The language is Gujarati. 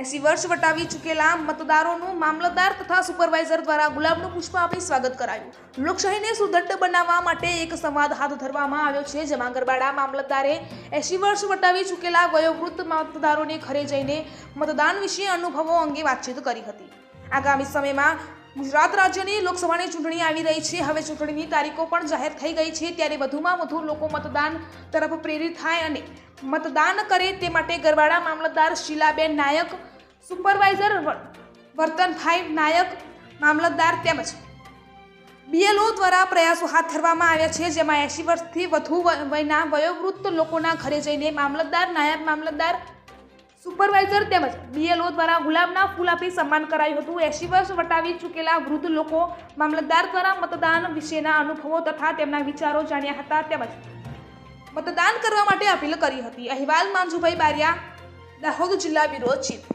80 વર્ષ વટાવી ચૂકેલા મતદારોનું મામલતદાર તથા સુપરવાઇઝર દ્વારા ગુલાબનું પુષ્પ આપી સ્વાગત કરાયું। લોકશાહીને સુદૃઢ બનાવવા માટે એક સંવાદ હાથ ધરવામાં આવ્યો છે, જેમાં ગરબાડા મામલતદારે 80 વર્ષ વટાવી ચૂકેલા વયોવૃદ્ધ મતદારોને ઘરે જઈને મતદાન વિશે અનુભવો અંગે વાતચીત કરી હતી। આગામી સમયમાં ગુજરાત રાજ્યની લોકસભાની ચૂંટણી આવી રહી છે। હવે ચૂંટણીની તારીખો પણ જાહેર થઈ ગઈ છે, ત્યારે વધુમાં વધુ લોકો મતદાન તરફ પ્રેરિત થાય અને મતદાન કરે તે માટે ગરબાડા મામલતદાર શીલાબેન નાયક, સુપરવાઇઝર વર્તનભાઈ નાયક, મામલતદાર તેમજ BLO દ્વારા પ્રયાસો હાથ ધરવામાં આવ્યા છે, જેમાં 80 વર્ષથી વધુ વયના વયોવૃદ્ધ લોકોના ઘરે જઈને મામલતદાર, નાયબ મામલતદાર, સુપરવાઇઝર તેમજ BLO દ્વારા ગુલાબના ફૂલ આપી સન્માન કરાયું હતું। 80 વર્ષ વટાવી ચૂકેલા વૃદ્ધ લોકો મામલતદાર દ્વારા મતદાન વિશેના અનુભવો તથા તેમના વિચારો જાણ્યા હતા તેમજ મતદાન કરવા માટે અપીલ કરી હતી। અહેવાલ માંજુભાઈ બારિયા, દાહોદ જિલ્લા બ્યુરો ચીફ।